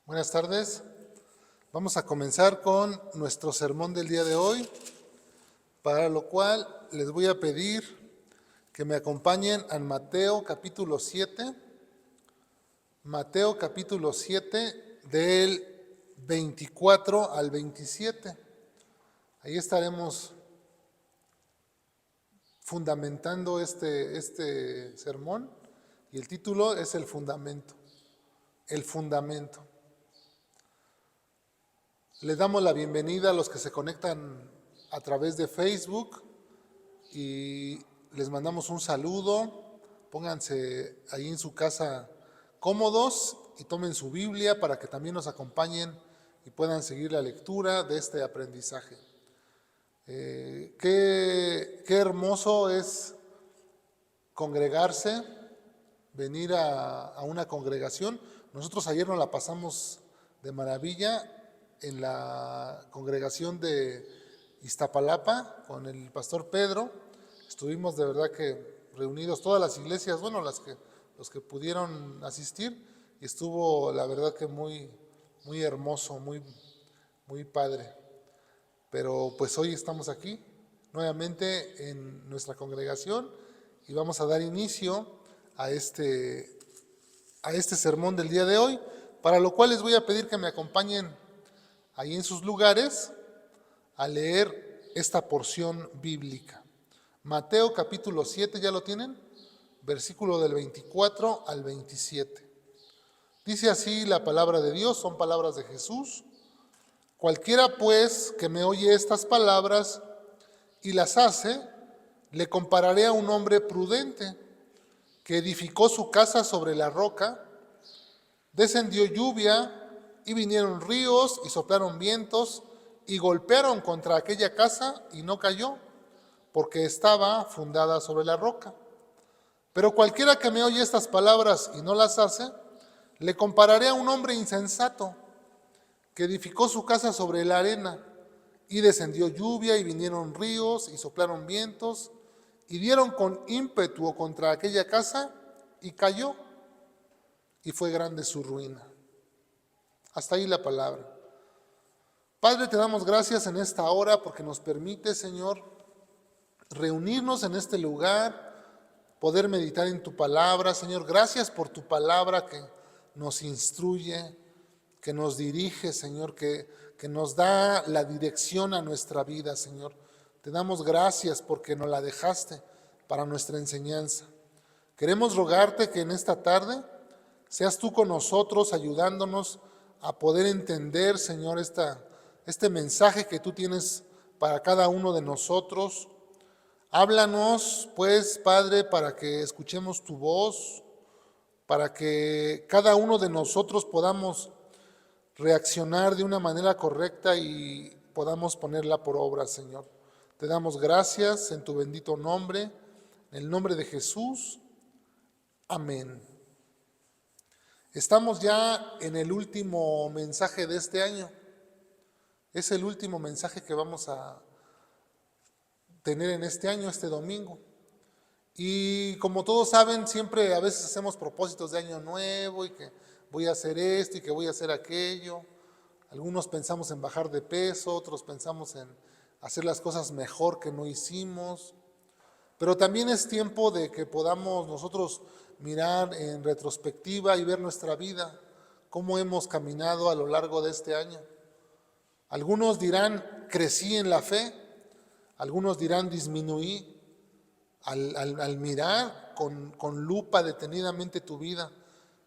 Buenas tardes. Vamos a comenzar con nuestro sermón del día de hoy, para lo cual les voy a pedir que me acompañen a Mateo capítulo 7, del 24 al 27. Ahí estaremos fundamentando este sermón y el título es el fundamento. El fundamento. Les damos la bienvenida a los que se conectan a través de Facebook y les mandamos un saludo. Pónganse ahí en su casa cómodos y tomen su Biblia para que también nos acompañen y puedan seguir la lectura de este aprendizaje. Qué hermoso es congregarse, venir a una congregación. Nosotros ayer nos la pasamos de maravilla en la congregación de Iztapalapa con el pastor Pedro. Estuvimos de verdad que reunidos todas las iglesias, bueno, los que pudieron asistir, y estuvo la verdad que muy hermoso, muy padre. Pero pues hoy estamos aquí nuevamente en nuestra congregación y vamos a dar inicio a este sermón del día de hoy, para lo cual les voy a pedir que me acompañen ahí en sus lugares a leer esta porción bíblica. Mateo capítulo 7, ¿ya lo tienen? Versículo del 24 al 27. Dice así la palabra de Dios, son palabras de Jesús. Cualquiera pues que me oye estas palabras y las hace, le compararé a un hombre prudente que edificó su casa sobre la roca. Descendió lluvia y vinieron ríos y soplaron vientos y golpearon contra aquella casa y no cayó, porque estaba fundada sobre la roca. Pero cualquiera que me oye estas palabras y no las hace, le compararé a un hombre insensato que edificó su casa sobre la arena, y descendió lluvia y vinieron ríos y soplaron vientos y dieron con ímpetu contra aquella casa y cayó, y fue grande su ruina. Hasta ahí la palabra. Padre, te damos gracias en esta hora porque nos permite, Señor, reunirnos en este lugar, poder meditar en tu palabra. Señor, gracias por tu palabra que nos instruye, que nos dirige, Señor, que nos da la dirección a nuestra vida, Señor. Te damos gracias porque nos la dejaste para nuestra enseñanza. Queremos rogarte que en esta tarde seas tú con nosotros, ayudándonos a poder entender, Señor, este mensaje que tú tienes para cada uno de nosotros. Háblanos, pues, Padre, para que escuchemos tu voz, para que cada uno de nosotros podamos reaccionar de una manera correcta y podamos ponerla por obra, Señor. Te damos gracias en tu bendito nombre, en el nombre de Jesús. Amén. Estamos ya en el último mensaje de este año. Es el último mensaje que vamos a tener en este año, este domingo. Y como todos saben, siempre a veces hacemos propósitos de año nuevo y que voy a hacer esto y que voy a hacer aquello. Algunos pensamos en bajar de peso, otros pensamos en hacer las cosas mejor que no hicimos. Pero también es tiempo de que podamos nosotros mirar en retrospectiva y ver nuestra vida, cómo hemos caminado a lo largo de este año. Algunos dirán, crecí en la fe, algunos dirán, disminuí. Al mirar con lupa detenidamente tu vida.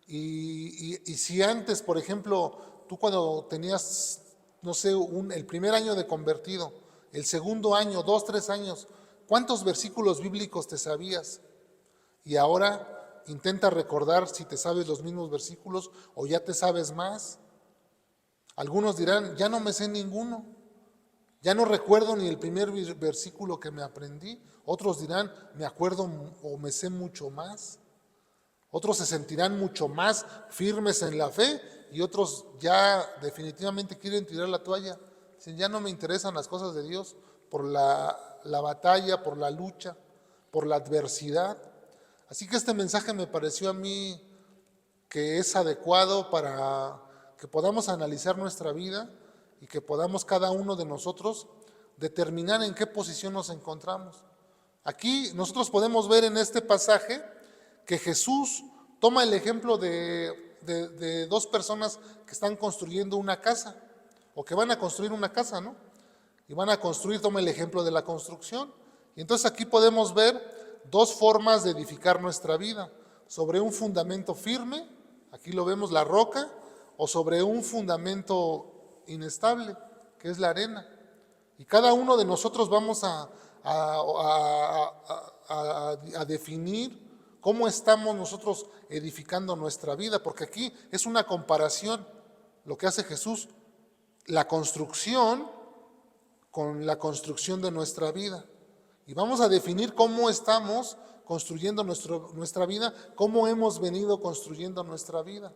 Y si antes, por ejemplo, tú cuando tenías, no sé, el primer año de convertido, el segundo año, 2, 3 años, ¿cuántos versículos bíblicos te sabías? Y ahora intenta recordar si te sabes los mismos versículos o ya te sabes más. Algunos dirán, ya no me sé ninguno, ya no recuerdo ni el primer versículo que me aprendí. Otros dirán, me acuerdo o me sé mucho más. Otros se sentirán mucho más firmes en la fe y otros ya definitivamente quieren tirar la toalla. Dicen, ya no me interesan las cosas de Dios por la batalla, por la lucha, por la adversidad. Así que este mensaje me pareció a mí que es adecuado para que podamos analizar nuestra vida y que podamos cada uno de nosotros determinar en qué posición nos encontramos. Aquí nosotros podemos ver en este pasaje que Jesús toma el ejemplo de dos personas que están construyendo una casa, o que van a construir una casa, ¿no? Y van a construir, toma el ejemplo de la construcción. Y entonces aquí podemos ver dos formas de edificar nuestra vida: sobre un fundamento firme, aquí lo vemos, la roca, o sobre un fundamento inestable, que es la arena. Y cada uno de nosotros vamos a definir cómo estamos nosotros edificando nuestra vida, porque aquí es una comparación lo que hace Jesús, la construcción con la construcción de nuestra vida. Y vamos a definir cómo estamos construyendo nuestra vida, cómo hemos venido construyendo nuestra vida,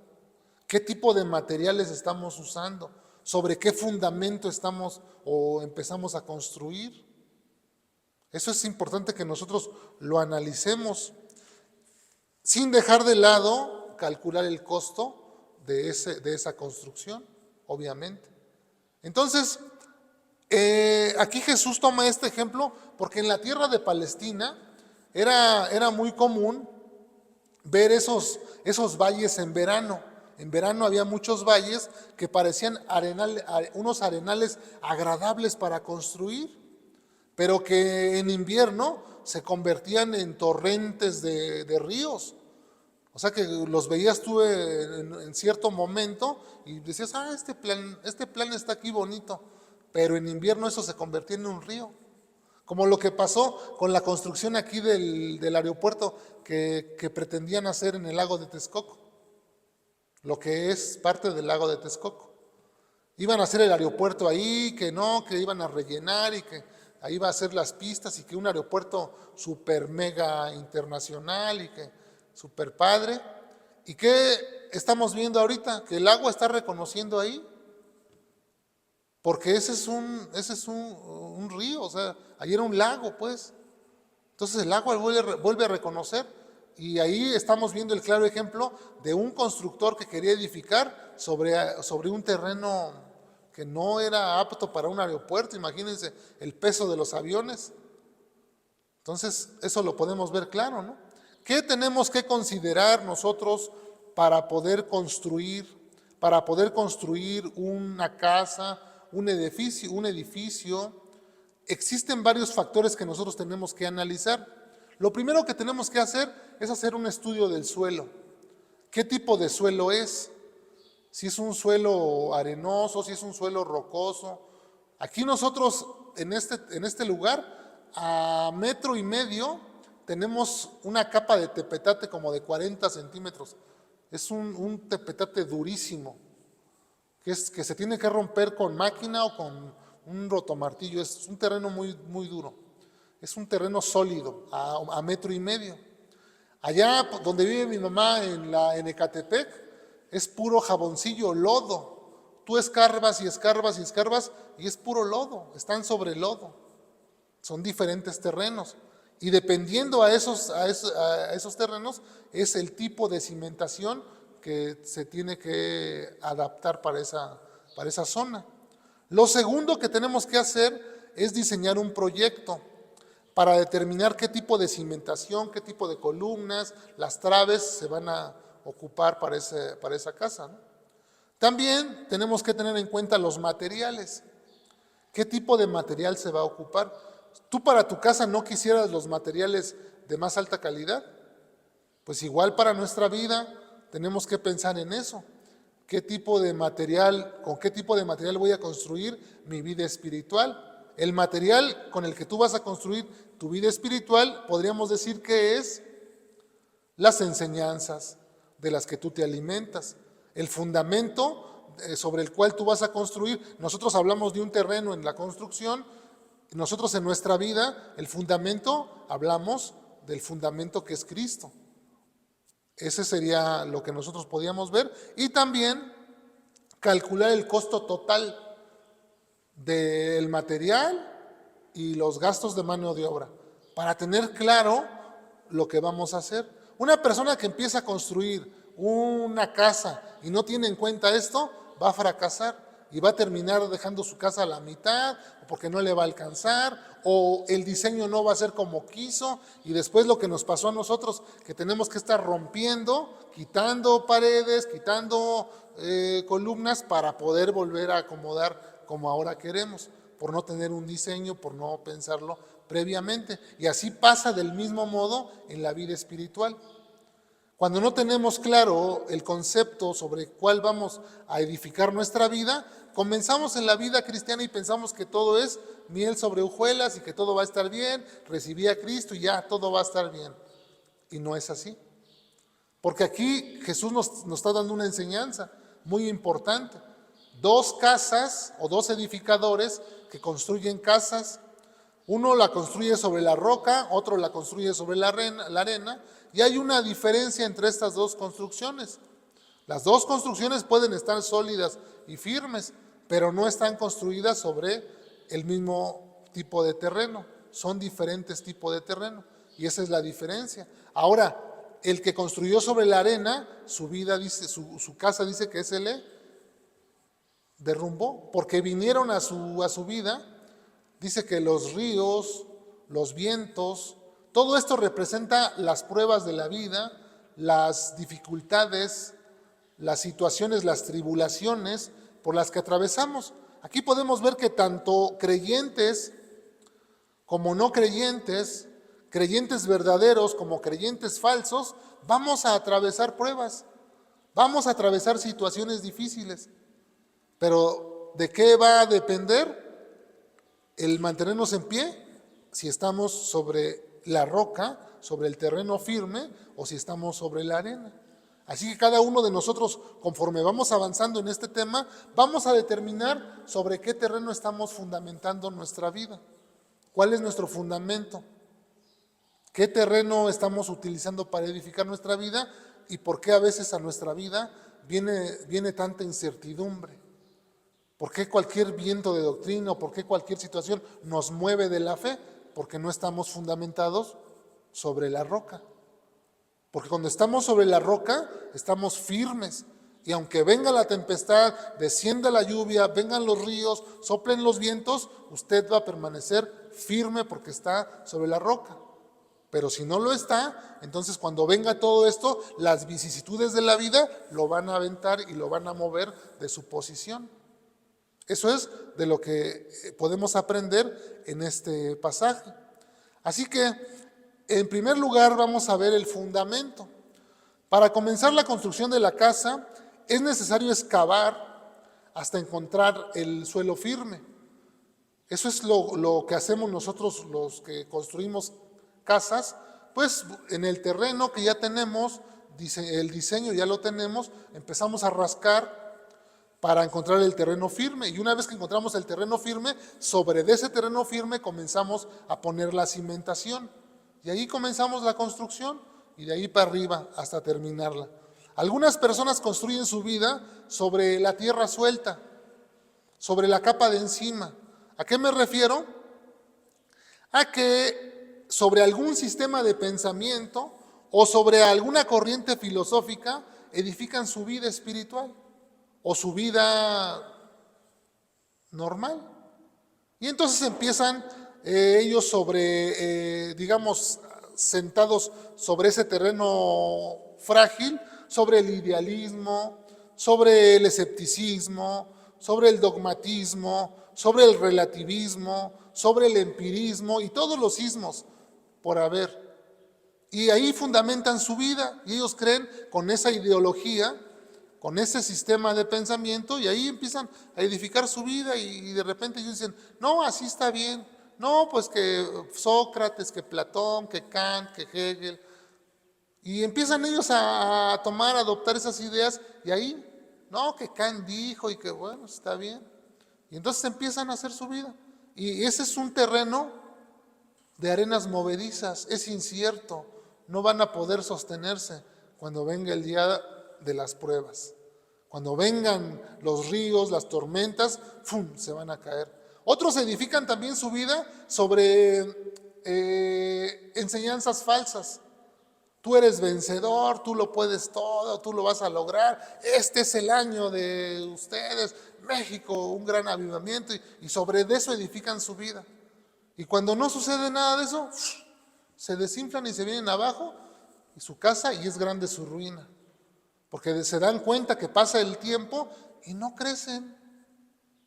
qué tipo de materiales estamos usando, sobre qué fundamento estamos o empezamos a construir. Eso es importante que nosotros lo analicemos, sin dejar de lado calcular el costo de esa construcción, obviamente. Entonces, aquí Jesús toma este ejemplo porque en la tierra de Palestina era muy común ver esos valles en verano. En verano había muchos valles que parecían unos arenales agradables para construir, pero que en invierno se convertían en torrentes de ríos. O sea que los veías tú en cierto momento y decías, este plan está aquí bonito, pero en invierno eso se convertía en un río. Como lo que pasó con la construcción aquí del aeropuerto que pretendían hacer en el lago de Texcoco, lo que es parte del lago de Texcoco. Iban a hacer el aeropuerto ahí, que iban a rellenar y que ahí iba a hacer las pistas y que un aeropuerto super mega internacional y que super padre. ¿Y qué estamos viendo ahorita? Que el agua está reconociendo ahí, porque ese es un río, o sea, ahí era un lago, pues. Entonces el agua vuelve a reconocer, y ahí estamos viendo el claro ejemplo de un constructor que quería edificar sobre un terreno que no era apto para un aeropuerto. Imagínense el peso de los aviones. Entonces eso lo podemos ver claro, ¿no? ¿Qué tenemos que considerar nosotros para poder construir una casa, un edificio? Existen varios factores que nosotros tenemos que analizar. Lo primero que tenemos que hacer es hacer un estudio del suelo. ¿Qué tipo de suelo es? Si es un suelo arenoso, si es un suelo rocoso. Aquí nosotros en este lugar, a 1.5 metros, tenemos una capa de tepetate como de 40 centímetros. Es un tepetate durísimo, que se tiene que romper con máquina o con un rotomartillo. Es un terreno muy, muy duro. Es un terreno sólido, a 1.5 metros. Allá donde vive mi mamá en Ecatepec, es puro jaboncillo, lodo. Tú escarbas y escarbas y escarbas y es puro lodo, están sobre lodo. Son diferentes terrenos. Y dependiendo a esos terrenos, es el tipo de cimentación que se tiene que adaptar para esa zona. Lo segundo que tenemos que hacer es diseñar un proyecto para determinar qué tipo de cimentación, qué tipo de columnas, las traves se van a ocupar para esa casa, ¿no? También tenemos que tener en cuenta los materiales. ¿Qué tipo de material se va a ocupar? ¿Tú para tu casa no quisieras los materiales de más alta calidad? Pues igual para nuestra vida tenemos que pensar en eso. ¿Con qué tipo de material voy a construir mi vida espiritual? El material con el que tú vas a construir tu vida espiritual, podríamos decir que es las enseñanzas de las que tú te alimentas, el fundamento sobre el cual tú vas a construir. Nosotros hablamos de un terreno en la construcción. Nosotros en nuestra vida, el fundamento, hablamos del fundamento que es Cristo. Ese sería lo que nosotros podíamos ver. Y también calcular el costo total del material y los gastos de mano de obra, para tener claro lo que vamos a hacer. Una persona que empieza a construir una casa y no tiene en cuenta esto, va a fracasar y va a terminar dejando su casa a la mitad, porque no le va a alcanzar, o el diseño no va a ser como quiso, y después lo que nos pasó a nosotros, que tenemos que estar rompiendo, quitando paredes, quitando columnas para poder volver a acomodar como ahora queremos, por no tener un diseño, por no pensarlo previamente. Y así pasa del mismo modo en la vida espiritual. Cuando no tenemos claro el concepto sobre cuál vamos a edificar nuestra vida, comenzamos en la vida cristiana y pensamos que todo es miel sobre hojuelas y que todo va a estar bien, recibí a Cristo y ya todo va a estar bien. Y no es así. Porque aquí Jesús nos está dando una enseñanza muy importante. Dos casas o dos edificadores que construyen casas. Uno la construye sobre la roca, otro la construye sobre la arena, y hay una diferencia entre estas dos construcciones. Las dos construcciones pueden estar sólidas y firmes, pero no están construidas sobre el mismo tipo de terreno. Son diferentes tipos de terreno, y esa es la diferencia. Ahora, el que construyó sobre la arena, su casa dice que se le derrumbó, porque vinieron a su vida. Dice que los ríos, los vientos, todo esto representa las pruebas de la vida, las dificultades, las situaciones, las tribulaciones por las que atravesamos. Aquí podemos ver que tanto creyentes como no creyentes, creyentes verdaderos como creyentes falsos, vamos a atravesar pruebas, vamos a atravesar situaciones difíciles. Pero ¿de qué va a depender el mantenernos en pie? Si estamos sobre la roca, sobre el terreno firme, o si estamos sobre la arena. Así que cada uno de nosotros, conforme vamos avanzando en este tema, vamos a determinar sobre qué terreno estamos fundamentando nuestra vida. ¿Cuál es nuestro fundamento? ¿Qué terreno estamos utilizando para edificar nuestra vida? ¿Y por qué a veces a nuestra vida viene tanta incertidumbre? ¿Por qué cualquier viento de doctrina o por qué cualquier situación nos mueve de la fe? Porque no estamos fundamentados sobre la roca. Porque cuando estamos sobre la roca, estamos firmes. Y aunque venga la tempestad, descienda la lluvia, vengan los ríos, soplen los vientos, usted va a permanecer firme porque está sobre la roca. Pero si no lo está, entonces cuando venga todo esto, las vicisitudes de la vida lo van a aventar y lo van a mover de su posición. Eso es de lo que podemos aprender en este pasaje. Así que, en primer lugar, vamos a ver el fundamento. Para comenzar la construcción de la casa, es necesario excavar hasta encontrar el suelo firme. Eso es lo que hacemos nosotros los que construimos casas, pues en el terreno que ya tenemos, el diseño ya lo tenemos, empezamos a rascar para encontrar el terreno firme, y una vez que encontramos el terreno firme, sobre ese terreno firme comenzamos a poner la cimentación, y ahí comenzamos la construcción, y de ahí para arriba hasta terminarla. Algunas personas construyen su vida sobre la tierra suelta, sobre la capa de encima. ¿A qué me refiero? A que sobre algún sistema de pensamiento o sobre alguna corriente filosófica edifican su vida espiritual o su vida normal. Y entonces empiezan ellos digamos, sentados sobre ese terreno frágil, sobre el idealismo, sobre el escepticismo, sobre el dogmatismo, sobre el relativismo, sobre el empirismo y todos los ismos por haber. Y ahí fundamentan su vida y ellos creen con esa ideología, con ese sistema de pensamiento, y ahí empiezan a edificar su vida y de repente ellos dicen, no, así está bien, no, pues que Sócrates, que Platón, que Kant, que Hegel, y empiezan ellos a adoptar esas ideas, y ahí, no, que Kant dijo y que bueno, está bien, y entonces empiezan a hacer su vida, y ese es un terreno de arenas movedizas, es incierto, no van a poder sostenerse cuando venga el día de las pruebas. Cuando vengan los ríos, las tormentas, ¡fum!, se van a caer. Otros edifican también su vida sobre enseñanzas falsas, Tú eres vencedor, tú lo puedes todo, tú lo vas a lograr. Este es el año de ustedes, México, un gran avivamiento. Y sobre eso edifican su vida. Y cuando no sucede nada de eso, se desinflan y se vienen abajo y su casa, y es grande su ruina. Porque se dan cuenta que pasa el tiempo y no crecen.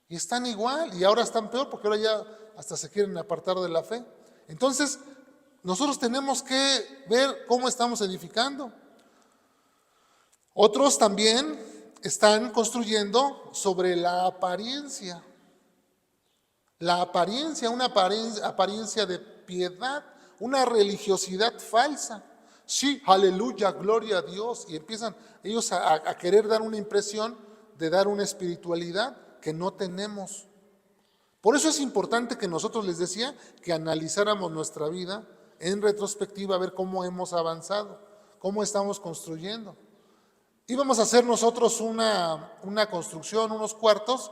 Y están igual, y ahora están peor, porque ahora ya hasta se quieren apartar de la fe. Entonces, nosotros tenemos que ver cómo estamos edificando. Otros también están construyendo sobre la apariencia. La apariencia, una apariencia de piedad, una religiosidad falsa. Sí, aleluya, gloria a Dios. Y empiezan ellos a querer dar una impresión de dar una espiritualidad que no tenemos. Por eso es importante que nosotros, les decía, que analizáramos nuestra vida en retrospectiva, a ver cómo hemos avanzado, cómo estamos construyendo. Íbamos a hacer nosotros una construcción, unos cuartos,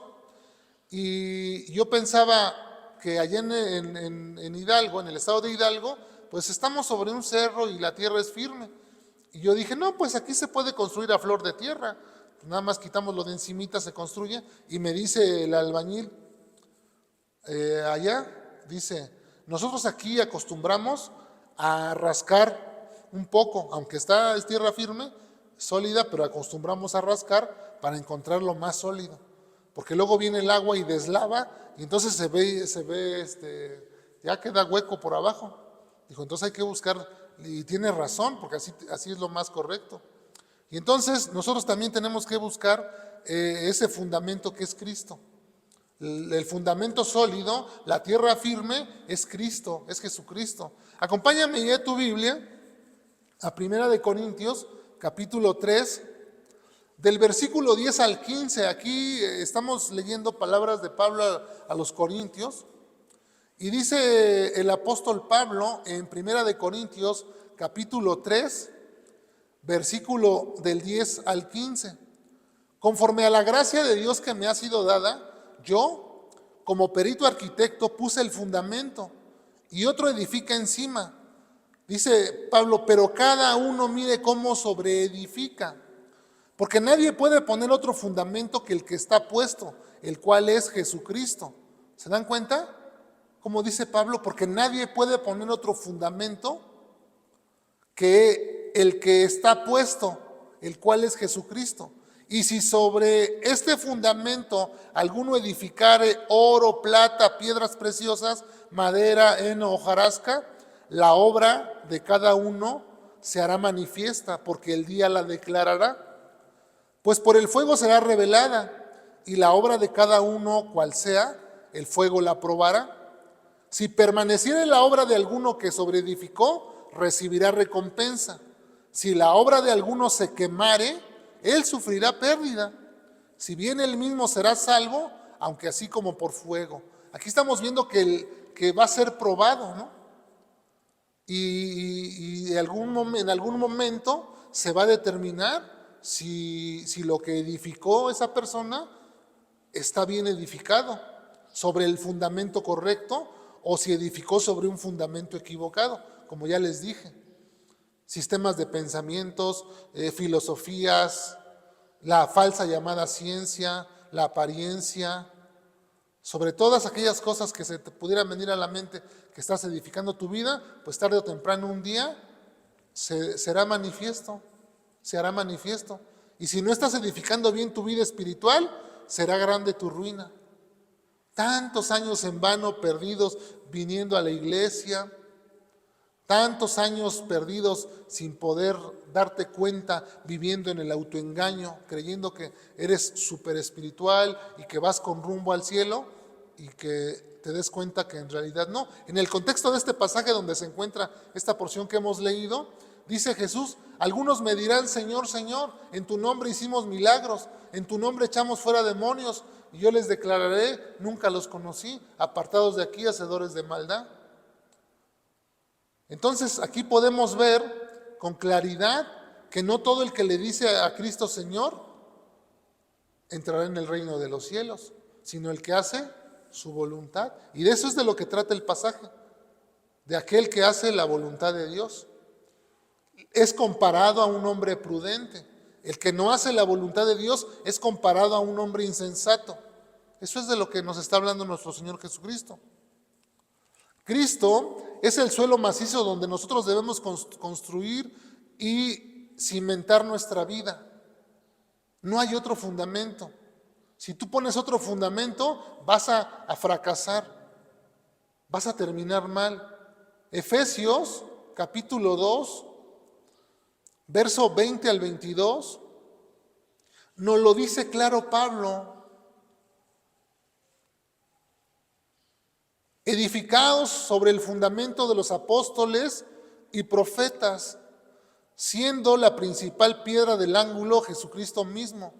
y yo pensaba que allá en Hidalgo, en el estado de Hidalgo, pues estamos sobre un cerro y la tierra es firme. Y yo dije, no, pues aquí se puede construir a flor de tierra. Nada más quitamos lo de encimita, se construye. Y me dice el albañil, allá, dice, nosotros aquí acostumbramos a rascar un poco, aunque es tierra firme, sólida, pero acostumbramos a rascar para encontrar lo más sólido. Porque luego viene el agua y deslava, y entonces se ve, ya queda hueco por abajo. Dijo, entonces hay que buscar, y tiene razón, porque así es lo más correcto. Y entonces nosotros también tenemos que buscar ese fundamento que es Cristo. El fundamento sólido, la tierra firme, es Cristo, es Jesucristo. Acompáñame ya tu Biblia a 1 Corintios, capítulo 3, del versículo 10 al 15. Aquí estamos leyendo palabras de Pablo a los Corintios. Y dice el apóstol Pablo en 1 Corintios, capítulo 3, versículo del 10 al 15. Conforme a la gracia de Dios que me ha sido dada, yo, como perito arquitecto, puse el fundamento y otro edifica encima. Dice Pablo, pero cada uno mire cómo sobreedifica, porque nadie puede poner otro fundamento que el que está puesto, el cual es Jesucristo. ¿Se dan cuenta? Como dice Pablo, porque nadie puede poner otro fundamento que el que está puesto, el cual es Jesucristo. Y si sobre este fundamento alguno edificare oro, plata, piedras preciosas, madera, heno, hojarasca, la obra de cada uno se hará manifiesta, porque el día la declarará. Pues por el fuego será revelada, y la obra de cada uno, cual sea, el fuego la probará. Si permaneciere la obra de alguno que sobreedificó, recibirá recompensa. Si la obra de alguno se quemare, él sufrirá pérdida. Si bien él mismo será salvo, aunque así como por fuego. Aquí estamos viendo que va a ser probado, ¿no? Y en algún momento se va a determinar si lo que edificó esa persona está bien edificado, sobre el fundamento correcto, o si edificó sobre un fundamento equivocado, como ya les dije. Sistemas de pensamientos, filosofías, la falsa llamada ciencia, la apariencia, sobre todas aquellas cosas que se te pudieran venir a la mente que estás edificando tu vida, pues tarde o temprano un día será manifiesto, se hará manifiesto. Y si no estás edificando bien tu vida espiritual, será grande tu ruina. Tantos años en vano perdidos viniendo a la iglesia, tantos años perdidos sin poder darte cuenta, viviendo en el autoengaño, creyendo que eres súper espiritual y que vas con rumbo al cielo, y que te des cuenta que en realidad no. En el contexto de este pasaje donde se encuentra esta porción que hemos leído, dice Jesús, algunos me dirán, Señor, Señor, en tu nombre hicimos milagros, en tu nombre echamos fuera demonios, y yo les declararé, nunca los conocí, apartados de aquí, hacedores de maldad. Entonces aquí podemos ver con claridad que no todo el que le dice a Cristo Señor entrará en el reino de los cielos, sino el que hace su voluntad. Y de eso es de lo que trata el pasaje, de aquel que hace la voluntad de Dios. es comparado a un hombre prudente. El que no hace la voluntad de Dios es comparado a un hombre insensato. Eso es de lo que nos está hablando nuestro Señor Jesucristo. Cristo es el suelo macizo donde nosotros debemos construir y cimentar nuestra vida. No hay otro fundamento. Si tú pones otro fundamento, vas a fracasar, vas a terminar mal. Efesios capítulo 2, verso 20 al 22, nos lo dice claro Pablo. Edificados sobre el fundamento de los apóstoles y profetas, siendo la principal piedra del ángulo Jesucristo mismo,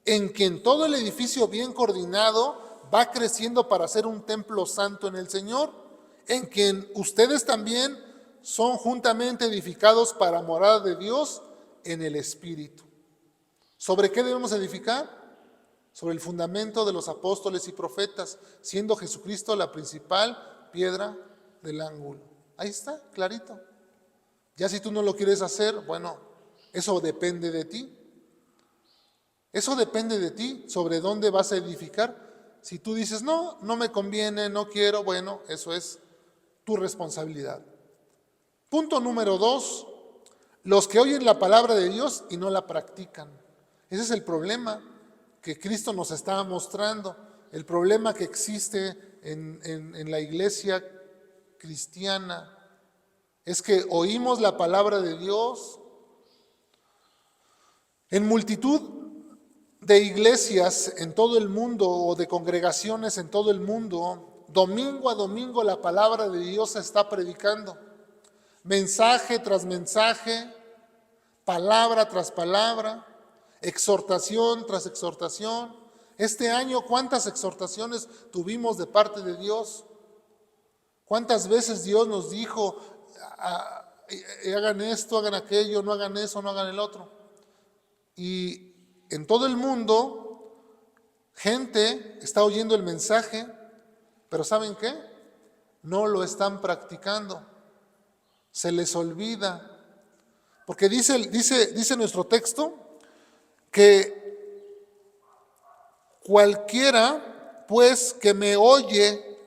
en quien todo el edificio bien coordinado va creciendo para ser un templo santo en el Señor, en quien ustedes también son juntamente edificados para morada de Dios en el Espíritu. ¿Sobre qué debemos edificar? Sobre el fundamento de los apóstoles y profetas, siendo Jesucristo la principal piedra del ángulo. Ahí está, clarito. Ya si tú no lo quieres hacer, bueno, eso depende de ti. Eso depende de ti, sobre dónde vas a edificar. Si tú dices, no, no me conviene, no quiero, bueno, eso es tu responsabilidad. Punto número 2, los que oyen la palabra de Dios y no la practican. Ese es el problema que Cristo nos está mostrando, el problema que existe en la iglesia cristiana. Es que oímos la palabra de Dios en multitud de iglesias en todo el mundo o de congregaciones en todo el mundo. Domingo a domingo la palabra de Dios se está predicando, mensaje tras mensaje, palabra tras palabra, exhortación tras exhortación. Este año, ¿cuántas exhortaciones tuvimos de parte de Dios? ¿Cuántas veces Dios nos dijo, hagan esto, hagan aquello, no hagan eso, no hagan el otro? Y en todo el mundo, gente está oyendo el mensaje, pero ¿saben qué? No lo están practicando. Se les olvida. Porque dice nuestro texto que cualquiera, pues, que me oye,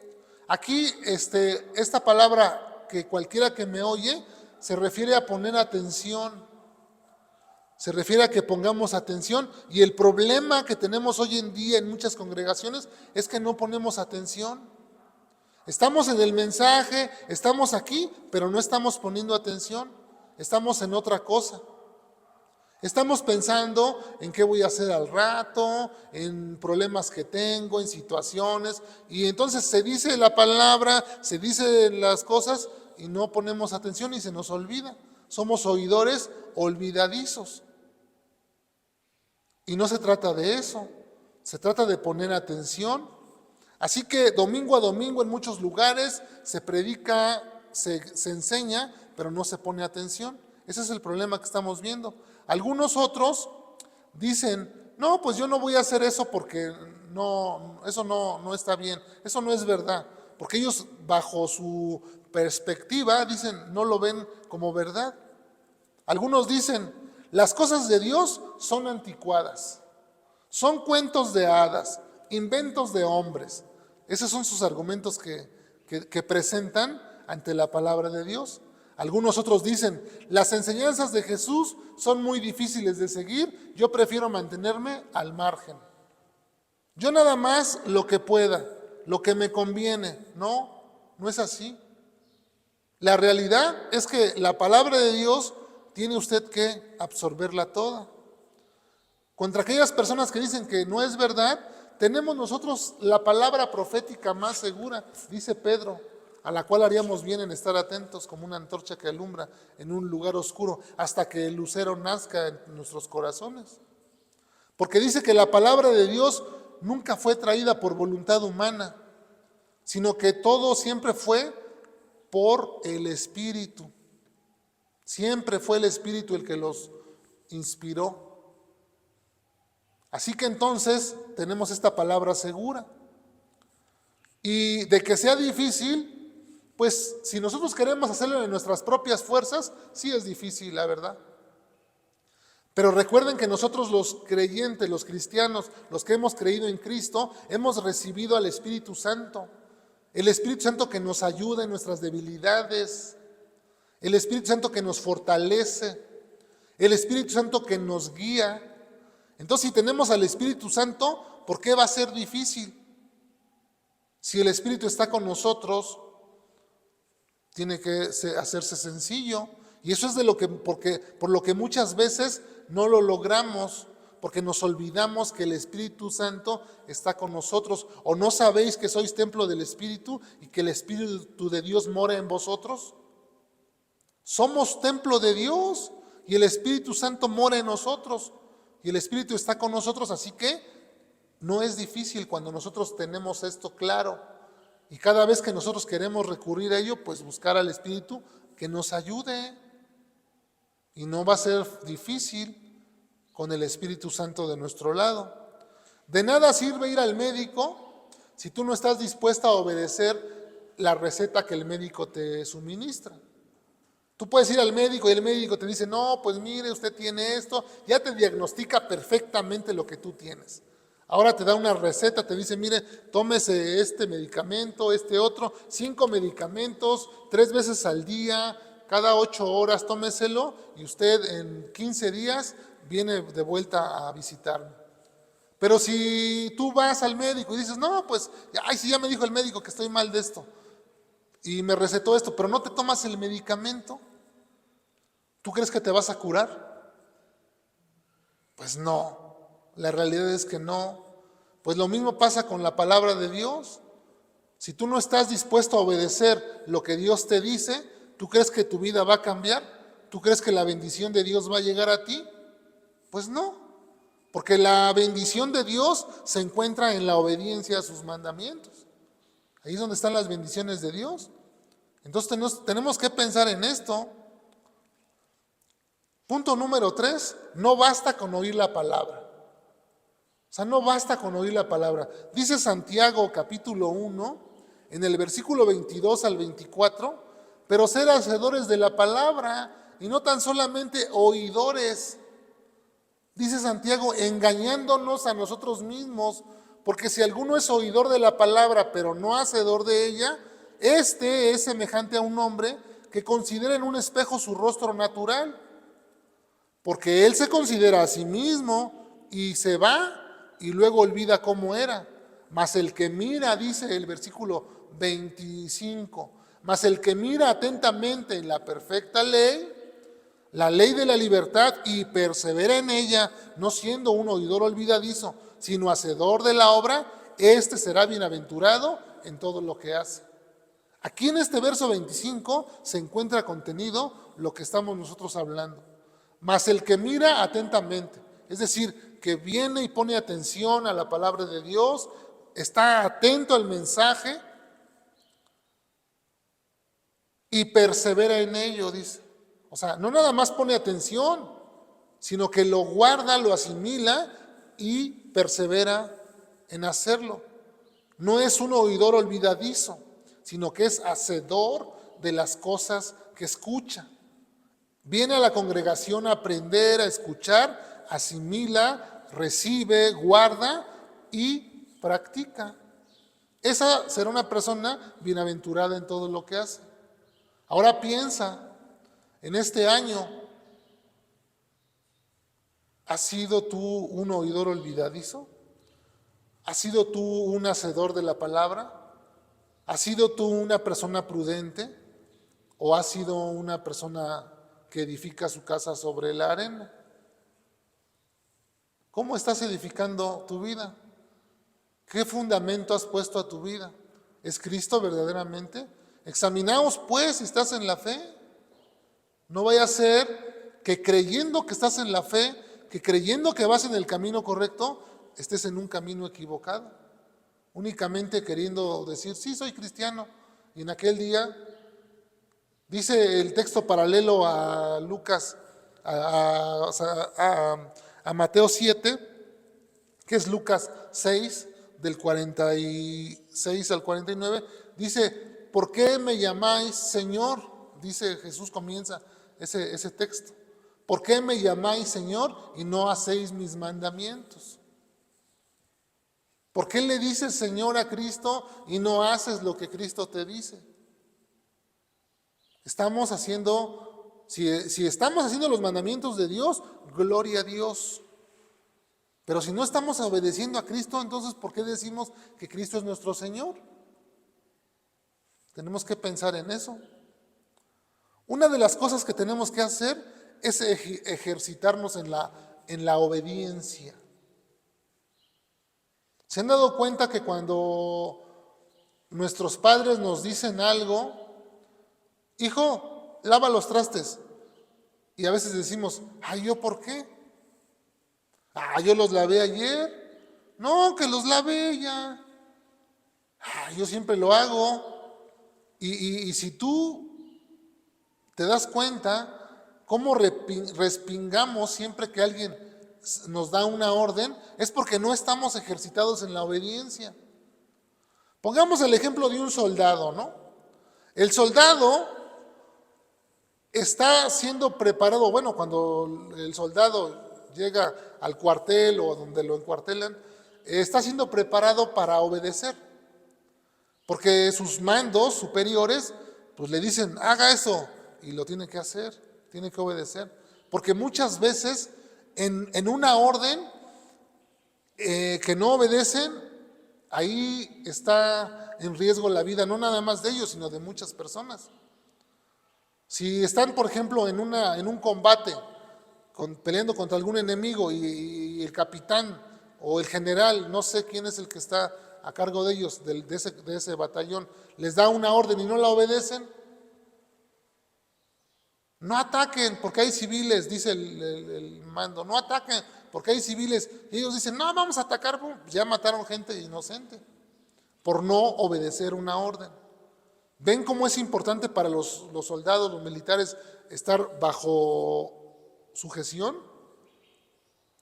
aquí esta palabra que cualquiera que me oye se refiere a poner atención, se refiere a que pongamos atención, y el problema que tenemos hoy en día en muchas congregaciones es que no ponemos atención. Estamos en el mensaje, estamos aquí, pero no estamos poniendo atención, estamos en otra cosa. Estamos pensando en qué voy a hacer al rato, en problemas que tengo, en situaciones, y entonces se dice la palabra, se dicen las cosas y no ponemos atención y se nos olvida. Somos oidores olvidadizos. Y no se trata de eso, se trata de poner atención. Así que domingo a domingo en muchos lugares se predica, se enseña, pero no se pone atención. Ese es el problema que estamos viendo. Algunos otros dicen, no, pues yo no voy a hacer eso porque eso no está bien, eso no es verdad. Porque ellos bajo su perspectiva dicen, no lo ven como verdad. Algunos dicen, las cosas de Dios son anticuadas, son cuentos de hadas, inventos de hombres. Esos son sus argumentos que presentan ante la palabra de Dios. Algunos otros dicen, las enseñanzas de Jesús son muy difíciles de seguir, yo prefiero mantenerme al margen. Yo nada más lo que pueda, lo que me conviene. No, no es así. La realidad es que la palabra de Dios tiene usted que absorberla toda. Contra aquellas personas que dicen que no es verdad, tenemos nosotros la palabra profética más segura, dice Pedro, a la cual haríamos bien en estar atentos como una antorcha que alumbra en un lugar oscuro hasta que el lucero nazca en nuestros corazones. Porque dice que la palabra de Dios nunca fue traída por voluntad humana, sino que todo siempre fue por el Espíritu. Siempre fue el Espíritu el que los inspiró. Así que entonces tenemos esta palabra segura. Y de que sea difícil, Pues si nosotros queremos hacerlo en nuestras propias fuerzas, sí es difícil, la verdad. Pero recuerden que nosotros los creyentes, los cristianos, los que hemos creído en Cristo, hemos recibido al Espíritu Santo. El Espíritu Santo que nos ayuda en nuestras debilidades, el Espíritu Santo que nos fortalece, el Espíritu Santo que nos guía. Entonces, si tenemos al Espíritu Santo, ¿por qué va a ser difícil? Si el Espíritu está con nosotros, tiene que hacerse sencillo. Y eso es por lo que muchas veces no lo logramos, porque nos olvidamos que el Espíritu Santo está con nosotros. ¿O no sabéis que sois templo del Espíritu y que el Espíritu de Dios mora en vosotros? Somos templo de Dios y el Espíritu Santo mora en nosotros. Y el Espíritu está con nosotros, así que no es difícil cuando nosotros tenemos esto claro. Y cada vez que nosotros queremos recurrir a ello, pues buscar al Espíritu que nos ayude. Y no va a ser difícil con el Espíritu Santo de nuestro lado. De nada sirve ir al médico si tú no estás dispuesta a obedecer la receta que el médico te suministra. Tú puedes ir al médico y el médico te dice, no, pues mire, usted tiene esto, ya te diagnostica perfectamente lo que tú tienes. Ahora te da una receta, te dice, mire, tómese este medicamento, este otro, 5 medicamentos, 3 veces al día, cada 8 horas tómeselo y usted en 15 días viene de vuelta a visitarme. Pero si tú vas al médico y dices, no, pues, ay, sí, ya me dijo el médico que estoy mal de esto y me recetó esto, pero no te tomas el medicamento, ¿tú crees que te vas a curar? Pues no, la realidad es que no. Pues lo mismo pasa con la palabra de Dios. Si tú no estás dispuesto a obedecer lo que Dios te dice, ¿tú crees que tu vida va a cambiar? ¿Tú crees que la bendición de Dios va a llegar a ti? Pues no, porque la bendición de Dios se encuentra en la obediencia a sus mandamientos. Ahí es donde están las bendiciones de Dios. Entonces tenemos que pensar en esto. Punto número 3, no basta con oír la palabra. O sea, no basta con oír la palabra. Dice Santiago capítulo 1, en el versículo 22 al 24, pero ser hacedores de la palabra y no tan solamente oidores. Dice Santiago, engañándonos a nosotros mismos, porque si alguno es oidor de la palabra, pero no hacedor de ella, este es semejante a un hombre que considera en un espejo su rostro natural, porque él se considera a sí mismo y se va y luego olvida cómo era. Mas el que mira, dice el versículo 25, mas el que mira atentamente en la perfecta ley, la ley de la libertad, y persevera en ella, no siendo un oidor olvidadizo, sino hacedor de la obra, este será bienaventurado en todo lo que hace. Aquí en este verso 25 se encuentra contenido lo que estamos nosotros hablando. Mas el que mira atentamente, es decir, que viene y pone atención a la palabra de Dios, está atento al mensaje y persevera en ello, dice. O sea, no nada más pone atención, sino que lo guarda, lo asimila y persevera en hacerlo. No es un oidor olvidadizo, sino que es hacedor de las cosas que escucha. Viene a la congregación a aprender, a escuchar, asimila, recibe, guarda y practica. Esa será una persona bienaventurada en todo lo que hace. Ahora piensa, en este año, ¿has sido tú un oidor olvidadizo? ¿Has sido tú un hacedor de la palabra? ¿Has sido tú una persona prudente? ¿O has sido una persona que edifica su casa sobre la arena? ¿Cómo estás edificando tu vida? ¿Qué fundamento has puesto a tu vida? ¿Es Cristo verdaderamente? Examinaos pues si estás en la fe. No vaya a ser que creyendo que estás en la fe, que creyendo que vas en el camino correcto, estés en un camino equivocado. Únicamente queriendo decir, sí, soy cristiano. Y en aquel día, dice el texto paralelo a Lucas, a Mateo 7, que es Lucas 6, del 46 al 49, dice, ¿por qué me llamáis Señor? Dice Jesús, comienza ese texto. ¿Por qué me llamáis Señor y no hacéis mis mandamientos? ¿Por qué le dices Señor a Cristo y no haces lo que Cristo te dice? Estamos haciendo, si estamos haciendo los mandamientos de Dios, gloria a Dios. Pero si no estamos obedeciendo a Cristo, entonces ¿por qué decimos que Cristo es nuestro Señor? Tenemos que pensar en eso. Una de las cosas que tenemos que hacer es ejercitarnos en la obediencia. ¿Se han dado cuenta que cuando nuestros padres nos dicen algo, hijo, lava los trastes? Y a veces decimos, ay, ¿yo por qué? Ah, yo los lavé ayer. No, que los lavé ya. Ah, yo siempre lo hago. Y si tú te das cuenta cómo respingamos siempre que alguien nos da una orden, es porque no estamos ejercitados en la obediencia. Pongamos el ejemplo de un soldado, ¿no? El soldado está siendo preparado, bueno, cuando el soldado llega al cuartel o donde lo encuartelan, está siendo preparado para obedecer, porque sus mandos superiores pues le dicen, haga eso, y lo tiene que hacer, tiene que obedecer, porque muchas veces en una orden que no obedecen, ahí está en riesgo la vida, no nada más de ellos, sino de muchas personas. Si están, por ejemplo, en un combate, peleando contra algún enemigo y el capitán o el general, no sé quién es el que está a cargo de ellos, de ese batallón, les da una orden y no la obedecen, no ataquen porque hay civiles, dice el mando, no ataquen porque hay civiles. Y ellos dicen, no, vamos a atacar, ya mataron gente inocente por no obedecer una orden. ¿Ven cómo es importante para los soldados, los militares, estar bajo sujeción?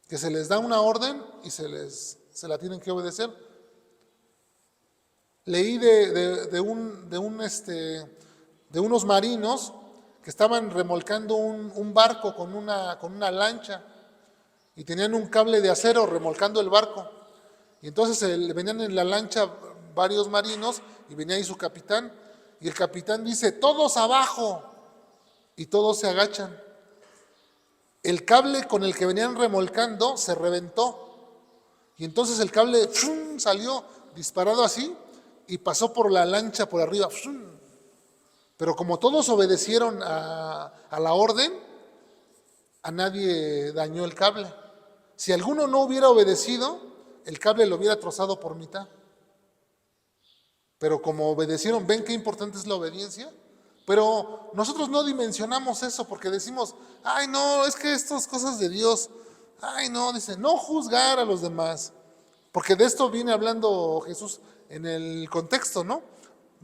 Que se les da una orden y se la tienen que obedecer. Leí de unos marinos que estaban remolcando un barco con una lancha y tenían un cable de acero remolcando el barco. Y entonces venían en la lancha varios marinos y venía ahí su capitán. Y el capitán dice, todos abajo, y todos se agachan. El cable con el que venían remolcando se reventó. Y entonces el cable salió disparado así y pasó por la lancha por arriba. Pero como todos obedecieron a la orden, a nadie dañó el cable. Si alguno no hubiera obedecido, el cable lo hubiera trozado por mitad. Pero como obedecieron, ¿ven qué importante es la obediencia? Pero nosotros no dimensionamos eso porque decimos, ay no, es que estas cosas de Dios, ay no, dice, no juzgar a los demás. Porque de esto viene hablando Jesús en el contexto, ¿no?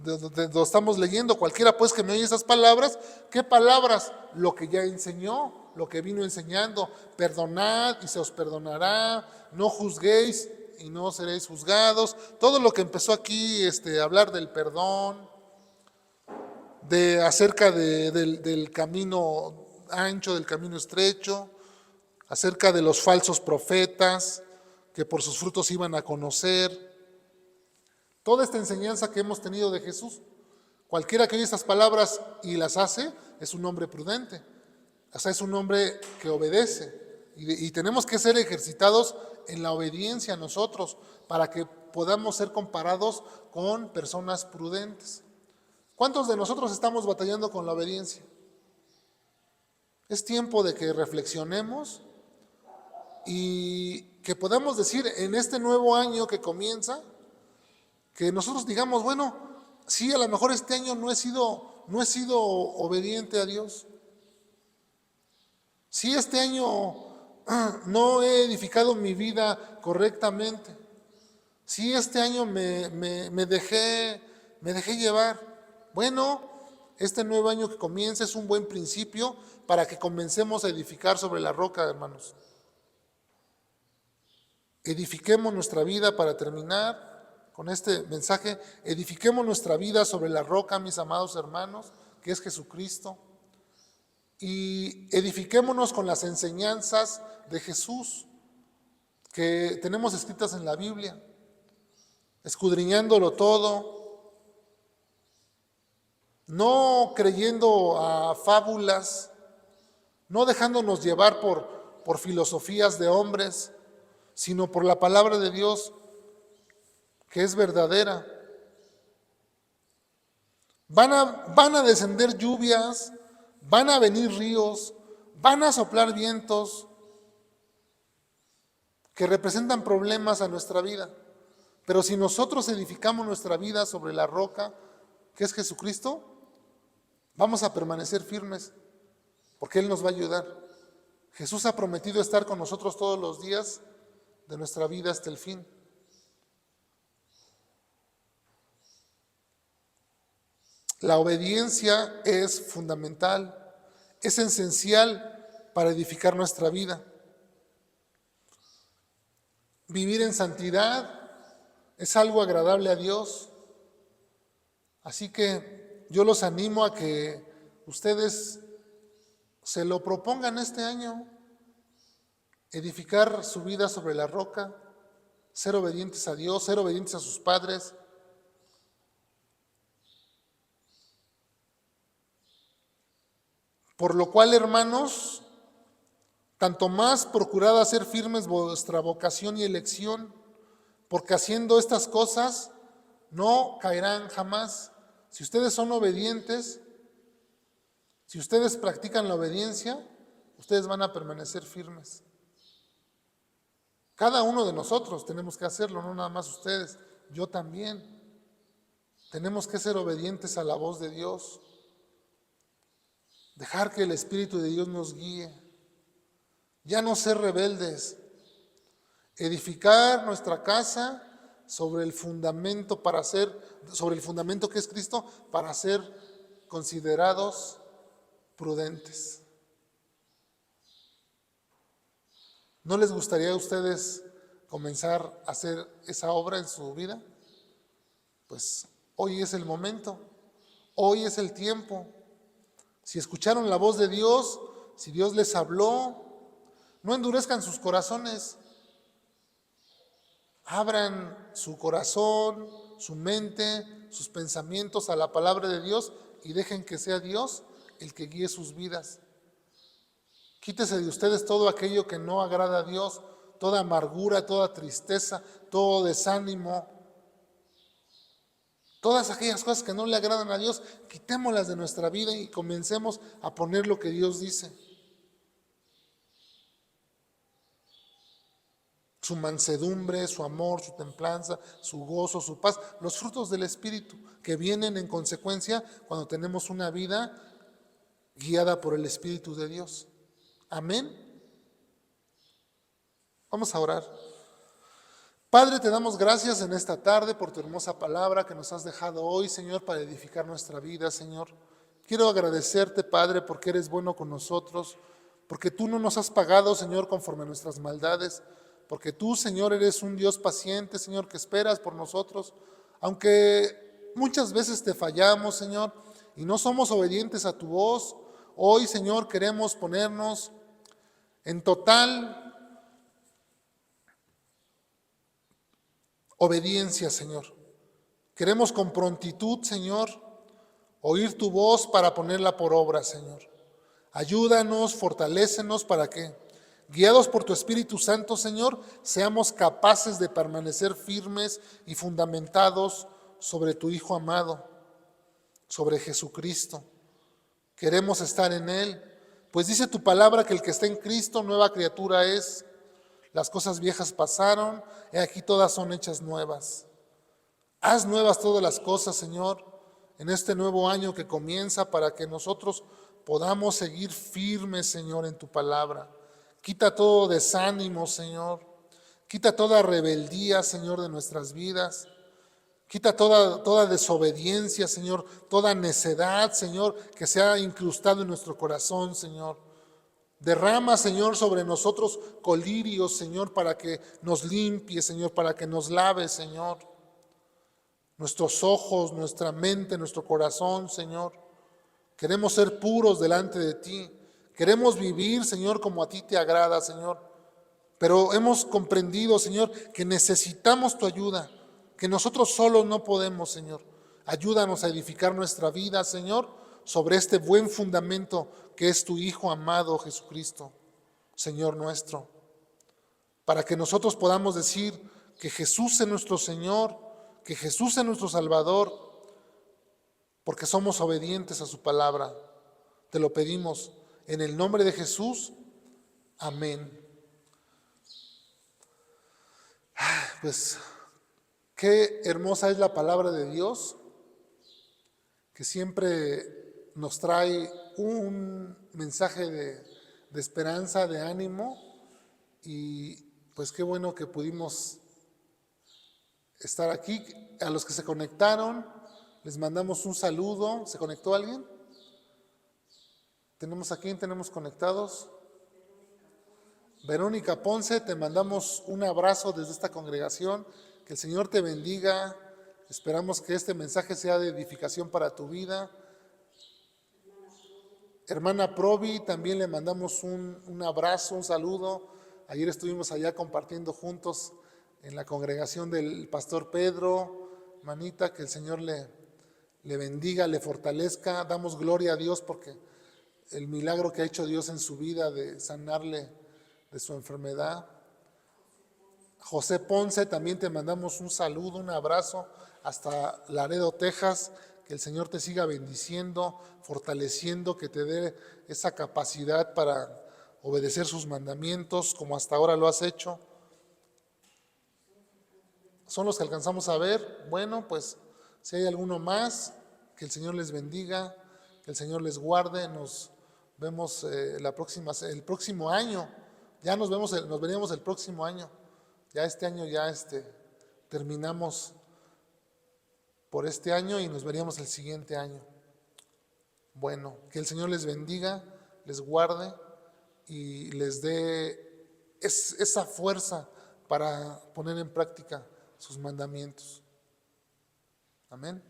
Lo estamos leyendo, cualquiera pues que me oye esas palabras, ¿qué palabras? Lo que ya enseñó, lo que vino enseñando, perdonad y se os perdonará, no juzguéis y no seréis juzgados, todo lo que empezó aquí, hablar del perdón, acerca del camino ancho, del camino estrecho, acerca de los falsos profetas, que por sus frutos iban a conocer. Toda esta enseñanza que hemos tenido de Jesús, cualquiera que oye estas palabras y las hace, es un hombre prudente, o sea, es un hombre que obedece. Y tenemos que ser ejercitados en la obediencia nosotros para que podamos ser comparados con personas prudentes. ¿Cuántos de nosotros estamos batallando con la obediencia? Es tiempo de que reflexionemos y que podamos decir en este nuevo año que comienza, que nosotros digamos, bueno, sí, a lo mejor este año no he sido obediente a Dios. Sí, este año no he edificado mi vida correctamente. Sí, este año me dejé llevar. Bueno, este nuevo año que comienza es un buen principio para que comencemos a edificar sobre la roca, hermanos. Edifiquemos nuestra vida para terminar con este mensaje, edifiquemos nuestra vida sobre la roca, mis amados hermanos, que es Jesucristo, y edifiquémonos con las enseñanzas de Jesús que tenemos escritas en la Biblia, escudriñándolo todo, no creyendo a fábulas, no dejándonos llevar por filosofías de hombres, sino por la palabra de Dios, que es verdadera. Van a descender lluvias, van a venir ríos, van a soplar vientos que representan problemas a nuestra vida. Pero si nosotros edificamos nuestra vida sobre la roca, que es Jesucristo, vamos a permanecer firmes, porque Él nos va a ayudar. Jesús ha prometido estar con nosotros todos los días de nuestra vida hasta el fin. La obediencia es fundamental, es esencial para edificar nuestra vida. Vivir en santidad es algo agradable a Dios. Así que yo los animo a que ustedes se lo propongan este año, edificar su vida sobre la roca, ser obedientes a Dios, ser obedientes a sus padres. Por lo cual, hermanos, tanto más procurad hacer firmes vuestra vocación y elección, porque haciendo estas cosas no caerán jamás. Si ustedes son obedientes, si ustedes practican la obediencia, ustedes van a permanecer firmes. Cada uno de nosotros tenemos que hacerlo, no nada más ustedes, yo también. Tenemos que ser obedientes a la voz de Dios. Dejar que el Espíritu de Dios nos guíe. Ya no ser rebeldes. Edificar nuestra casa sobre el fundamento sobre el fundamento que es Cristo, para ser considerados prudentes. ¿No les gustaría a ustedes comenzar a hacer esa obra en su vida? Pues hoy es el momento, hoy es el tiempo. Si escucharon la voz de Dios, si Dios les habló, no endurezcan sus corazones. Abran su corazón, su mente, sus pensamientos a la palabra de Dios y dejen que sea Dios el que guíe sus vidas. Quítese de ustedes todo aquello que no agrada a Dios, toda amargura, toda tristeza, todo desánimo. Todas aquellas cosas que no le agradan a Dios, quitémoslas de nuestra vida y comencemos a poner lo que Dios dice. Su mansedumbre, su amor, su templanza, su gozo, su paz, los frutos del Espíritu que vienen en consecuencia cuando tenemos una vida guiada por el Espíritu de Dios. Amén. Vamos a orar. Padre, te damos gracias en esta tarde por tu hermosa palabra que nos has dejado hoy, Señor, para edificar nuestra vida, Señor. Quiero agradecerte, Padre, porque eres bueno con nosotros, porque tú no nos has pagado, Señor, conforme a nuestras maldades, porque tú, Señor, eres un Dios paciente, Señor, que esperas por nosotros, aunque muchas veces te fallamos, Señor, y no somos obedientes a tu voz. Hoy, Señor, queremos ponernos en total obediencia, Señor. Queremos con prontitud, Señor, oír tu voz para ponerla por obra, Señor. Ayúdanos, fortalécenos para que, guiados por tu Espíritu Santo, Señor, seamos capaces de permanecer firmes y fundamentados sobre tu Hijo amado, sobre Jesucristo. Queremos estar en Él, pues dice tu palabra que el que está en Cristo, nueva criatura es. Las cosas viejas pasaron, y aquí todas son hechas nuevas. Haz nuevas todas las cosas, Señor, en este nuevo año que comienza, para que nosotros podamos seguir firmes, Señor, en tu palabra. Quita todo desánimo, Señor. Quita toda rebeldía, Señor, de nuestras vidas. Quita toda desobediencia, Señor, toda necedad, Señor, que se ha incrustado en nuestro corazón, Señor. Derrama, Señor, sobre nosotros colirios, Señor, para que nos limpie, Señor, para que nos lave, Señor. nuestros ojos, nuestra mente, nuestro corazón, Señor. Queremos ser puros delante de ti. Queremos vivir, Señor, como a ti te agrada, Señor. Pero hemos comprendido, Señor, que necesitamos tu ayuda, que nosotros solos no podemos, Señor. Ayúdanos a edificar nuestra vida, Señor, sobre este buen fundamento que es tu Hijo amado Jesucristo, Señor nuestro. Para que nosotros podamos decir que Jesús es nuestro Señor, que Jesús es nuestro Salvador, porque somos obedientes a su palabra. Te lo pedimos en el nombre de Jesús. Amén. Pues qué hermosa es la palabra de Dios, que siempre nos trae un mensaje de esperanza, de ánimo, y pues qué bueno que pudimos estar aquí. A los que se conectaron, les mandamos un saludo. ¿Se conectó alguien? ¿Tenemos a quién tenemos conectados? Verónica Ponce, te mandamos un abrazo desde esta congregación. Que el Señor te bendiga. Esperamos que este mensaje sea de edificación para tu vida. Hermana Provi, también le mandamos un abrazo, un saludo. Ayer estuvimos allá compartiendo juntos en la congregación del pastor Pedro. Manita, que el Señor le bendiga, le fortalezca. Damos gloria a Dios porque el milagro que ha hecho Dios en su vida de sanarle de su enfermedad. José Ponce, también te mandamos un saludo, un abrazo hasta Laredo, Texas. Que el Señor te siga bendiciendo, fortaleciendo, que te dé esa capacidad para obedecer sus mandamientos como hasta ahora lo has hecho. Son los que alcanzamos a ver. Bueno, pues si hay alguno más, que el Señor les bendiga, que el Señor les guarde. Nos vemos el próximo año. Ya nos veríamos el próximo año. Ya este año terminamos por este año y nos veríamos el siguiente año. Bueno, que el Señor les bendiga, les guarde y les dé esa fuerza para poner en práctica sus mandamientos. Amén.